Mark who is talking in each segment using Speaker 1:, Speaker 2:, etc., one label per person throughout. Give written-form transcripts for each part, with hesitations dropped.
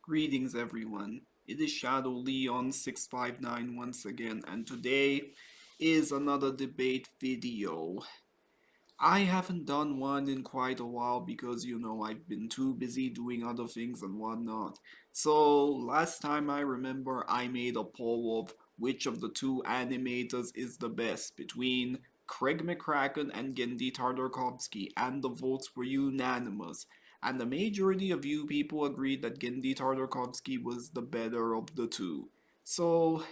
Speaker 1: Greetings everyone. It is Shadow Leon 659 once again, and today is another debate video. I haven't done one in quite a while because I've been too busy doing other things and whatnot. So last time I remember I made a poll of which of the two animators is the best between Craig McCracken and Genndy Tartakovsky, and the votes were unanimous. And the majority of you people agreed that Genndy Tartakovsky was the better of the two. So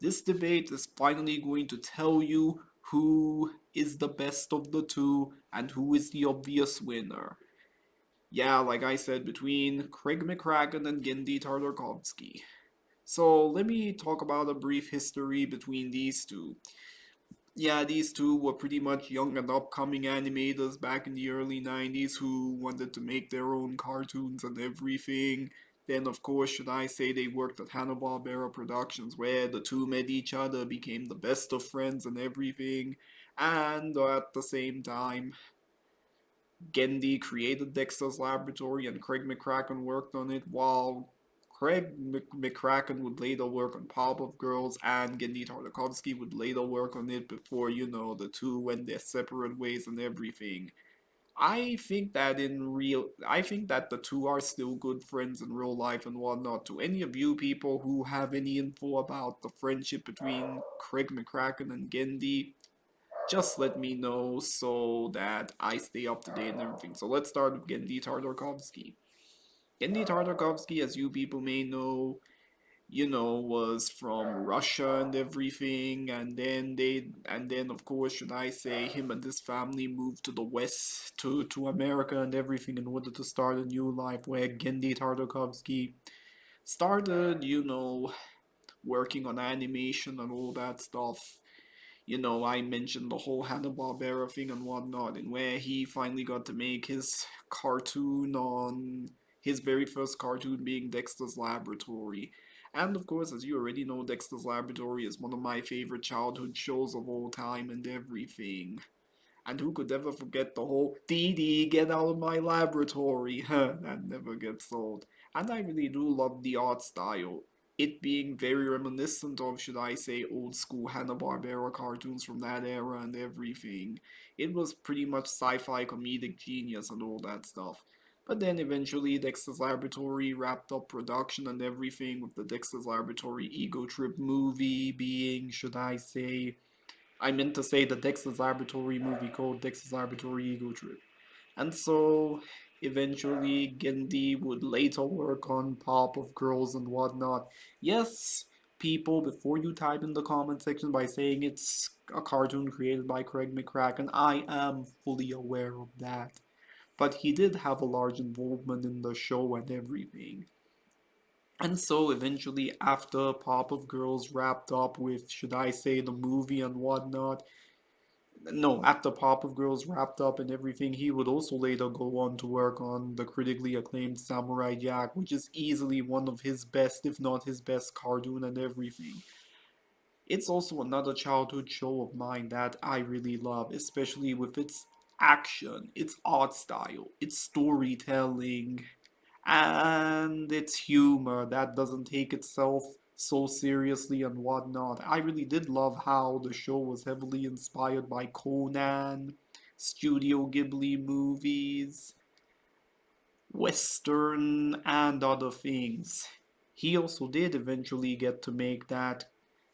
Speaker 1: this debate is finally going to tell you who is the best of the two and who is the obvious winner. Yeah, like I said, between Craig McCracken and Genndy Tartakovsky. So let me talk about a brief history between these two. Yeah, these two were pretty much young and upcoming animators back in the early 90s who wanted to make their own cartoons and everything. Then, of course, should I say they worked at Hanna-Barbera Productions, where the two met each other, became the best of friends and everything. And at the same time, Genndy created Dexter's Laboratory and Craig McCracken worked on it, while McCracken would later work on Powerpuff Girls and Genndy Tartakovsky would later work on it before, the two went their separate ways and everything. I think that the two are still good friends in real life and whatnot. To any of you people who have any info about the friendship between Craig McCracken and Genndy, just let me know so that I stay up to date and everything. So let's start with Genndy Tartakovsky. Genndy Tartakovsky, as you people may know, was from Russia and everything, and then of course, should I say, him and his family moved to the West, to America and everything in order to start a new life where Genndy Tartakovsky started, working on animation and all that stuff. I mentioned the whole Hanna-Barbera thing and whatnot, and where he finally got to make his cartoon on his very first cartoon being Dexter's Laboratory. And of course, as you already know, Dexter's Laboratory is one of my favorite childhood shows of all time and everything. And who could ever forget the whole Dee Dee, get out of my laboratory? That never gets old. And I really do love the art style. It being very reminiscent of, should I say, old school Hanna-Barbera cartoons from that era and everything. It was pretty much sci-fi comedic genius and all that stuff. But then eventually Dexter's Laboratory wrapped up production and everything, with the Dexter's Laboratory Ego Trip movie being, should I say, I meant to say the Dexter's Laboratory movie called Dexter's Laboratory Ego Trip. And so eventually Genndy would later work on Pop of Girls and whatnot. Yes, people, before you type in the comment section by saying it's a cartoon created by Craig McCracken, I am fully aware of that. But he did have a large involvement in the show and everything. And so eventually, after Pop of Girls wrapped up with, should I say, the movie and whatnot, no, after Pop of Girls wrapped up and everything, he would also later go on to work on the critically acclaimed Samurai Jack, which is easily one of his best, if not his best, cartoon and everything. It's also another childhood show of mine that I really love, especially with its action, its art style, its storytelling, and its humor that doesn't take itself so seriously and whatnot. I really did love how the show was heavily inspired by Conan, Studio Ghibli movies, Western, and other things. He also did eventually get to make that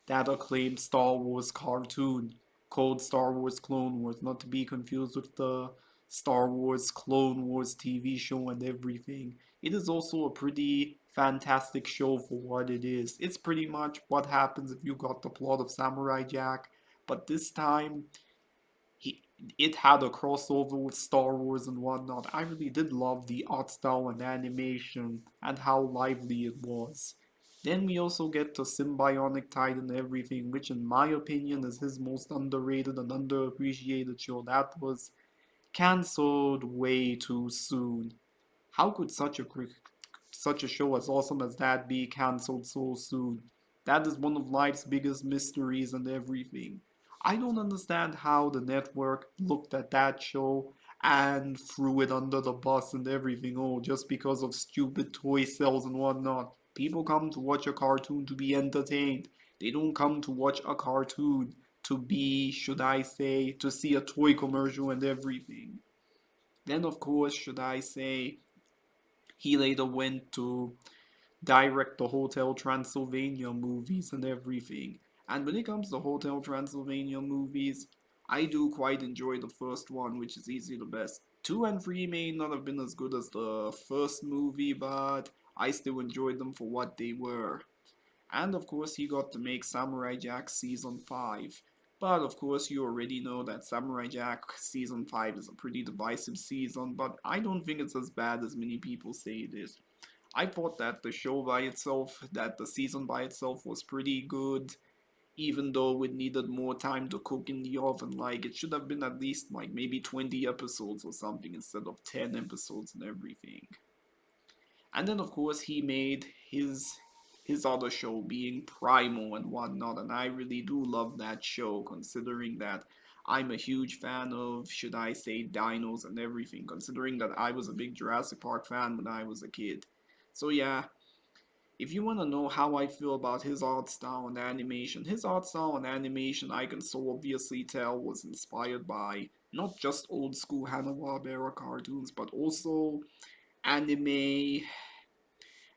Speaker 1: acclaimed Star Wars cartoon called Star Wars Clone Wars, not to be confused with the Star Wars Clone Wars TV show and everything. It is also a pretty fantastic show for what it is. It's pretty much what happens if you got the plot of Samurai Jack, but this time he it had a crossover with Star Wars and whatnot. I really did love the art style and animation and how lively it was. Then we also get to Symbionic Tide and everything, which in my opinion is his most underrated and underappreciated show. That was cancelled way too soon. How could such a show as awesome as that be cancelled so soon? That is one of life's biggest mysteries and everything. I don't understand how the network looked at that show and threw it under the bus and everything. Oh, just because of stupid toy sales and whatnot. People come to watch a cartoon to be entertained. They don't come to watch a cartoon to be, should I say, to see a toy commercial and everything. Then, of course, should I say, he later went to direct the Hotel Transylvania movies and everything. And when it comes to Hotel Transylvania movies, I do quite enjoy the first one, which is easily the best. 2 and 3 may not have been as good as the first movie, but I still enjoyed them for what they were. And of course, he got to make Samurai Jack Season 5. But of course, you already know that Samurai Jack Season 5 is a pretty divisive season, but I don't think it's as bad as many people say it is. I thought that the show by itself, that the season by itself was pretty good, even though it needed more time to cook in the oven. Like, it should have been at least, like, maybe 20 episodes or something instead of 10 episodes and everything. And then, of course, he made his other show being Primal and whatnot, and I really do love that show, considering that I'm a huge fan of, should I say, dinos and everything, considering that I was a big Jurassic Park fan when I was a kid. So yeah, if you want to know how I feel about his art style and animation, his art style and animation I can so obviously tell was inspired by not just old school Hanna-Barbera cartoons, but also anime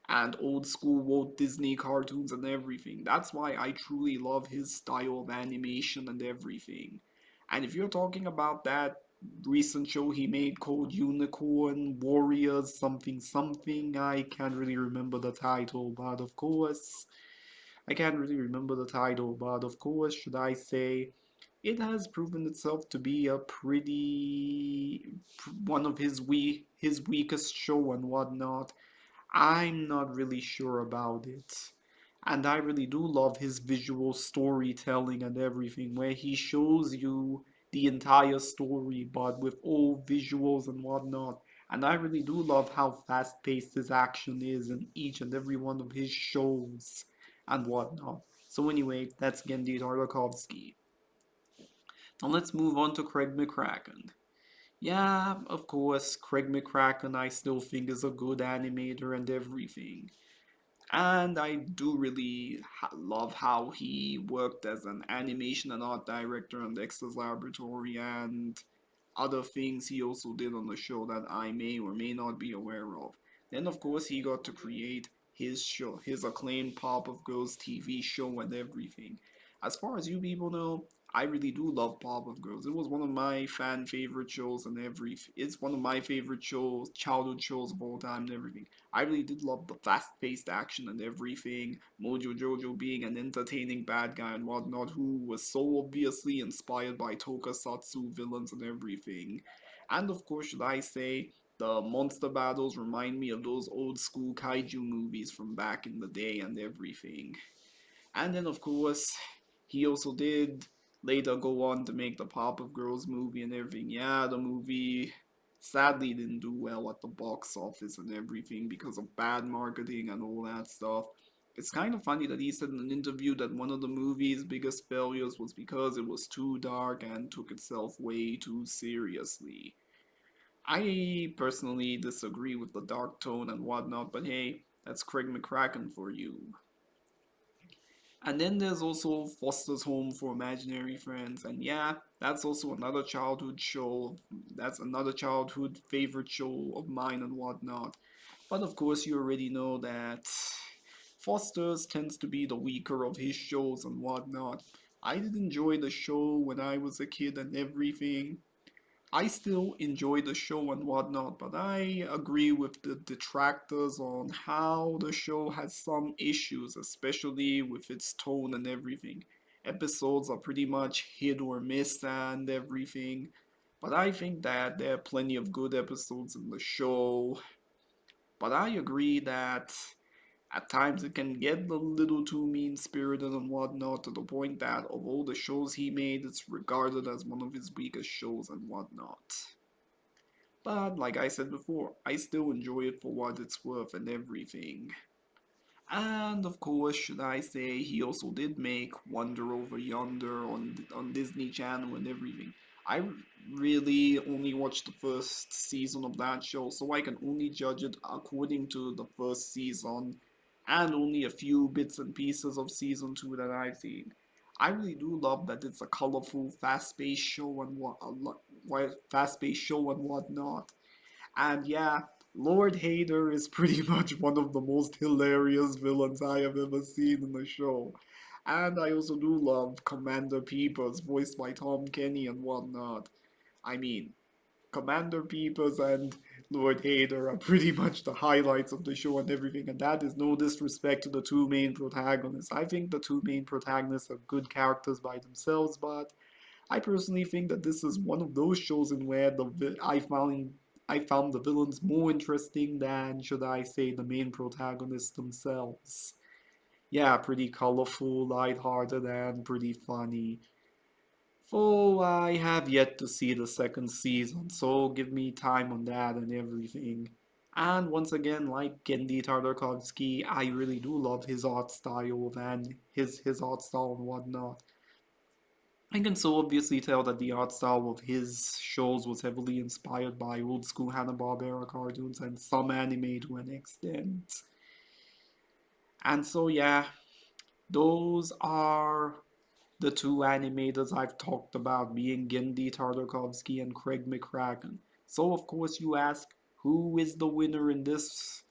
Speaker 1: and old school Walt Disney cartoons and everything. That's why I truly love his style of animation and everything. And if you're talking about that recent show he made called Unicorn Warriors something something, I can't really remember the title, but of course, I can't really remember the title, but of course, should I say, it has proven itself to be a pretty one of his weakest show and whatnot. I'm not really sure about it. And I really do love his visual storytelling and everything, where he shows you the entire story, but with all visuals and whatnot. And I really do love how fast paced his action is in each and every one of his shows and whatnot. So, anyway, that's Genndy Tartakovsky. Now, let's move on to Craig McCracken. Yeah, of course, Craig McCracken I still think is a good animator and everything. And I do really love how he worked as an animation and art director on Dexter's Laboratory and other things he also did on the show that I may or may not be aware of. Then, of course, he got to create his show, his acclaimed Pop of Girls TV show and everything. As far as you people know, I really do love Pop of Girls. It was one of my fan favorite shows and it's one of my favorite shows, childhood shows of all time and everything. I really did love the fast-paced action and everything. Mojo Jojo being an entertaining bad guy and whatnot, who was so obviously inspired by tokusatsu villains and everything. And of course, should I say, the monster battles remind me of those old school kaiju movies from back in the day and everything. And then, of course, he also did later go on to make the Pop of Girls movie and everything. Yeah, the movie sadly didn't do well at the box office and everything because of bad marketing and all that stuff. It's kind of funny that he said in an interview that one of the movie's biggest failures was because it was too dark and took itself way too seriously. I personally disagree with the dark tone and whatnot, but hey, that's Craig McCracken for you. And then there's also Foster's Home for Imaginary Friends, and yeah, that's also another childhood show. That's another childhood favorite show of mine and whatnot. But of course, you already know that Foster's tends to be the weaker of his shows and whatnot. I did enjoy the show when I was a kid and everything. I still enjoy the show and whatnot, but I agree with the detractors on how the show has some issues, especially with its tone and everything. Episodes are pretty much hit or miss and everything, but I think that there are plenty of good episodes in the show. But I agree that at times it can get a little too mean spirited and whatnot to the point that of all the shows he made, it's regarded as one of his weakest shows and whatnot. But like I said before, I still enjoy it for what it's worth and everything. And of course, should I say, he also did make Wonder Over Yonder on Disney Channel and everything. I really only watched the first season of that show, so I can only judge it according to the first season and only a few bits and pieces of season 2 that I've seen. I really do love that it's a colorful, fast-paced show and fast-paced show and whatnot. And yeah, Lord Hader is pretty much one of the most hilarious villains I have ever seen in the show. And I also do love Commander Peepers, voiced by Tom Kenny and whatnot. I mean, Commander Peepers and Lord Hader are pretty much the highlights of the show and everything, and that is no disrespect to the two main protagonists. I think the two main protagonists are good characters by themselves, but I personally think that this is one of those shows in where I found the villains more interesting than, should I say, the main protagonists themselves. Yeah, pretty colorful, lighthearted, and pretty funny. So I have yet to see the second season, so give me time on that and everything. And once again, like Genndy Tartakovsky, I really do love his art style and his art style and whatnot. I can so obviously tell that the art style of his shows was heavily inspired by old school Hanna-Barbera cartoons and some anime to an extent. And so yeah, those are the two animators I've talked about, being Genndy Tartakovsky and Craig McCracken. So of course you ask, who is the winner in this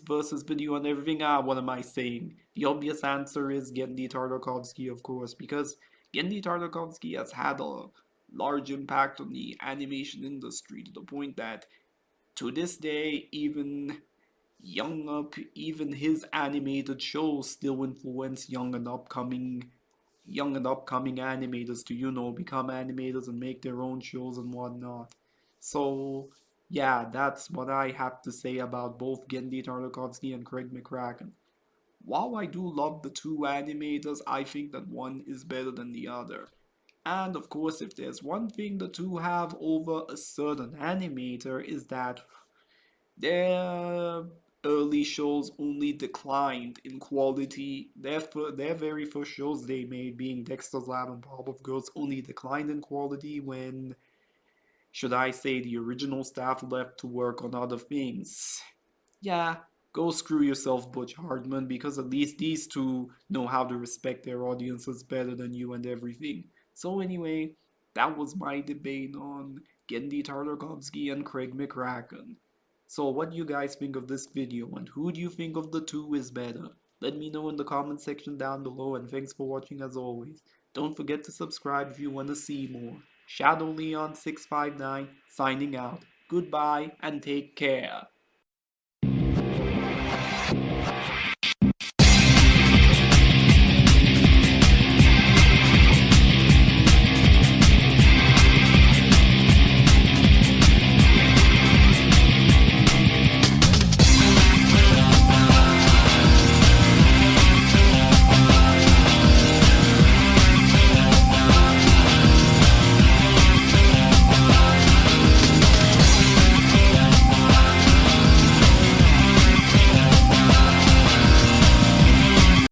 Speaker 1: versus video and everything? What am I saying? The obvious answer is Genndy Tartakovsky, of course, because Genndy Tartakovsky has had a large impact on the animation industry to the point that to this day, even his animated shows still influence young and upcoming animators to, become animators and make their own shows and whatnot. So, yeah, that's what I have to say about both Genndy Tartakovsky and Craig McCracken. While I do love the two animators, I think that one is better than the other. And of course, if there's one thing the two have over a certain animator, is that their early shows only declined in quality. Their very first shows they made, being Dexter's Lab and Powerpuff Girls, only declined in quality when, should I say, the original staff left to work on other things. Yeah, go screw yourself, Butch Hartman, because at least these two know how to respect their audiences better than you and everything. So anyway, that was my debate on Genndy Tartakovsky and Craig McCracken. So what do you guys think of this video, and who do you think of the two is better? Let me know in the comment section down below, and thanks for watching as always. Don't forget to subscribe if you want to see more. Shadow Leon 659 signing out. Goodbye and take care.